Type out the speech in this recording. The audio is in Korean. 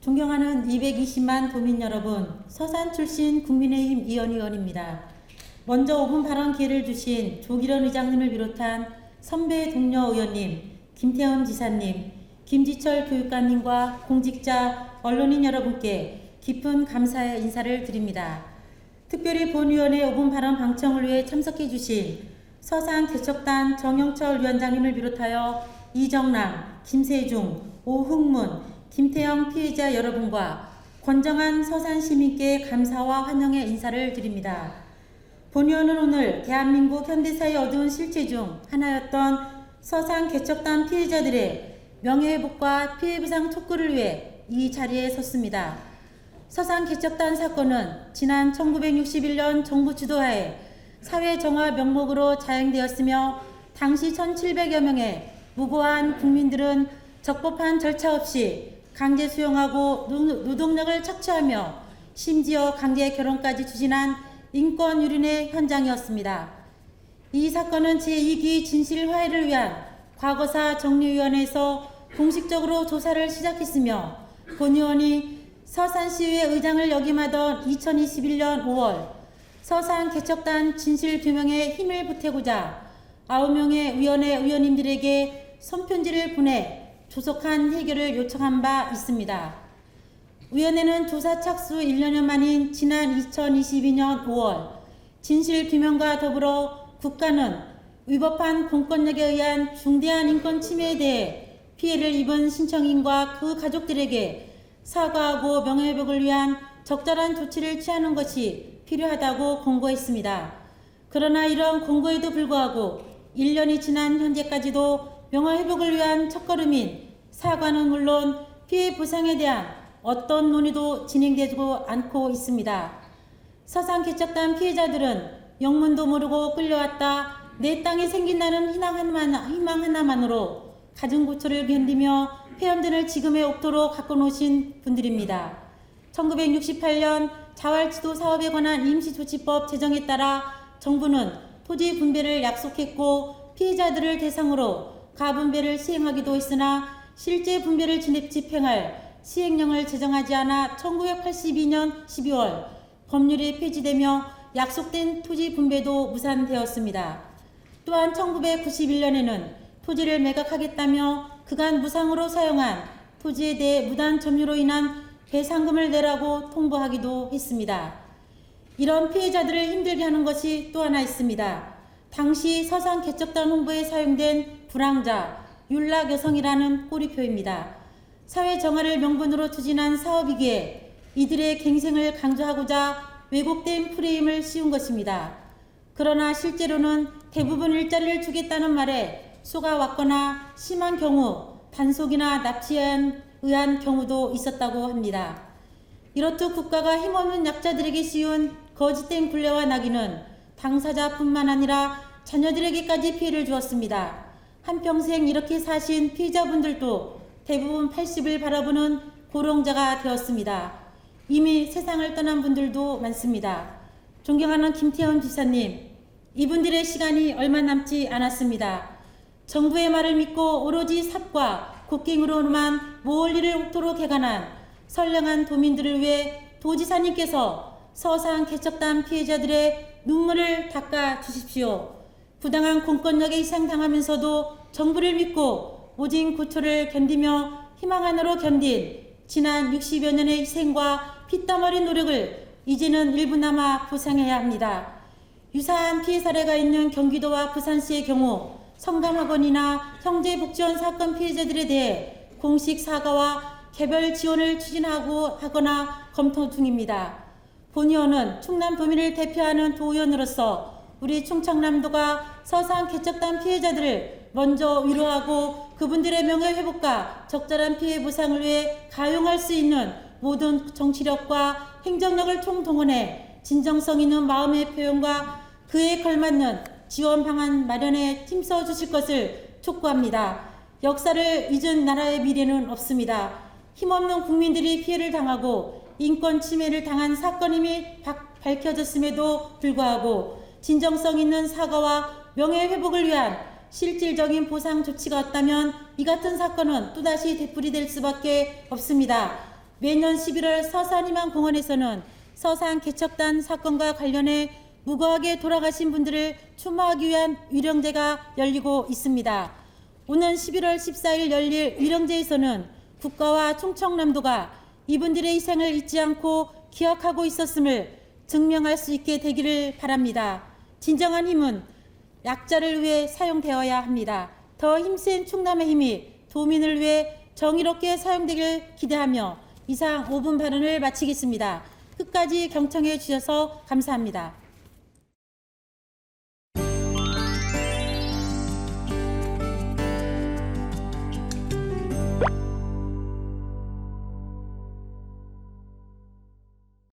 존경하는 220만 도민 여러분, 서산 출신 국민의힘 이현희 의원입니다. 먼저 5분 발언 기회를 주신 조기련 의장님을 비롯한 선배 동료 의원님, 김태흠 지사님, 김지철 교육감님과 공직자, 언론인 여러분께 깊은 감사의 인사를 드립니다. 특별히 본위원회 5분 발언 방청을 위해 참석해 주신 서산 개척단 정영철 위원장님을 비롯하여 이정남, 김세중, 오흥문, 김태형 피해자 여러분과 건정한 서산 시민께 감사와 환영의 인사를 드립니다. 본위원은 오늘 대한민국 현대사의 어두운 실체 중 하나였던 서산 개척단 피해자들의 명예회복과 피해보상 촉구를 위해 이 자리에 섰습니다. 서산 개척단 사건은 지난 1961년 정부 주도하에 사회정화 명목으로 자행되었으며 당시 1,700여 명의 무고한 국민들은 적법한 절차 없이 강제 수용하고 노동력을 착취하며 심지어 강제 결혼까지 추진한 인권 유린의 현장이었습니다. 이 사건은 제2기 진실화해를 위한 과거사 정리위원회에서 공식적으로 조사를 시작했으며 본 의원이 서산시의회 의장을 역임하던 2021년 5월 서산 개척단 진실규명에 힘을 보태고자 9명의 위원회 의원님들에게 손편지를 보내 조속한 해결을 요청한 바 있습니다. 위원회는 조사 착수 1년여 만인 지난 2022년 5월 진실규명과 더불어 국가는 위법한 공권력에 의한 중대한 인권 침해에 대해 피해를 입은 신청인과 그 가족들에게 사과하고 명예회복을 위한 적절한 조치를 취하는 것이 필요하다고 공고했습니다. 그러나 이런 공고에도 불구하고 1년이 지난 현재까지도 명예회복을 위한 첫걸음인 사과는 물론 피해 보상에 대한 어떤 논의도 진행되고 않고 있습니다. 서산 개척단 피해자들은 영문도 모르고 끌려왔다 내 땅에 생긴다는 희망 하나만으로 가진 고초를 견디며 폐렴되는 지금의 옥토로 갖고 노신 분들입니다. 1968년 자활지도 사업에 관한 임시조치법 제정에 따라 정부는 토지 분배를 약속했고 피해자들을 대상으로 가분배를 시행하기도 했으나 실제 분배를 집행할 시행령을 제정하지 않아 1982년 12월 법률이 폐지되며 약속된 토지 분배도 무산되었습니다. 또한 1991년에는 토지를 매각하겠다며 그간 무상으로 사용한 토지에 대해 무단 점유로 인한 배상금을 내라고 통보하기도 했습니다. 이런 피해자들을 힘들게 하는 것이 또 하나 있습니다. 당시 서산 개척단 홍보에 사용된 불황자, 윤락여성이라는 꼬리표입니다. 사회정화를 명분으로 추진한 사업이기에 이들의 갱생을 강조하고자 왜곡된 프레임을 씌운 것입니다. 그러나 실제로는 대부분 일자리를 주겠다는 말에 속아왔거나 심한 경우 단속이나 납치에 의한 경우도 있었다고 합니다. 이렇듯 국가가 힘없는 약자들에게 씌운 거짓된 굴레와 낙인은 당사자뿐만 아니라 자녀들에게까지 피해를 주었습니다. 한평생 이렇게 사신 피해자분들도 대부분 80을 바라보는 고령자가 되었습니다. 이미 세상을 떠난 분들도 많습니다. 존경하는 김태흠 지사님, 이분들의 시간이 얼마 남지 않았습니다. 정부의 말을 믿고 오로지 삽과 곡괭이로만 모을리를 옥토로 개간한 선량한 도민들을 위해 도지사님께서 서산 개척단 피해자들의 눈물을 닦아 주십시오. 부당한 공권력에 희생당하면서도 정부를 믿고 오직 고초를 견디며 희망 하나로 견딘 지난 60여 년의 희생과 피땀 어린 노력을 이제는 일부나마 보상해야 합니다. 유사한 피해 사례가 있는 경기도와 부산시의 경우 성감학원이나 형제복지원 사건 피해자들에 대해 공식 사과와 개별 지원을 추진하거나 검토 중입니다. 본 의원은 충남도민을 대표하는 도의원으로서 우리 충청남도가 서산 개척단 피해자들을 먼저 위로하고 그분들의 명예회복과 적절한 피해 보상을 위해 가용할 수 있는 모든 정치력과 행정력을 총동원해 진정성 있는 마음의 표현과 그에 걸맞는 지원 방안 마련에 힘써 주실 것을 촉구합니다. 역사를 잊은 나라의 미래는 없습니다. 힘없는 국민들이 피해를 당하고 인권 침해를 당한 사건임이 밝혀졌음에도 불구하고 진정성 있는 사과와 명예회복을 위한 실질적인 보상 조치가 없다면 이 같은 사건은 또다시 되풀이될 수밖에 없습니다. 매년 11월 서산희망공원에서는 서산 개척단 사건과 관련해 무고하게 돌아가신 분들을 추모하기 위한 위령제가 열리고 있습니다. 오는 11월 14일 열릴 위령제에서는 국가와 충청남도가 이분들의 희생을 잊지 않고 기억하고 있었음을 증명할 수 있게 되기를 바랍니다. 진정한 힘은 약자를 위해 사용되어야 합니다. 더 힘센 충남의 힘이 도민을 위해 정의롭게 사용되길 기대하며 이상 5분 발언을 마치겠습니다. 끝까지 경청해 주셔서 감사합니다.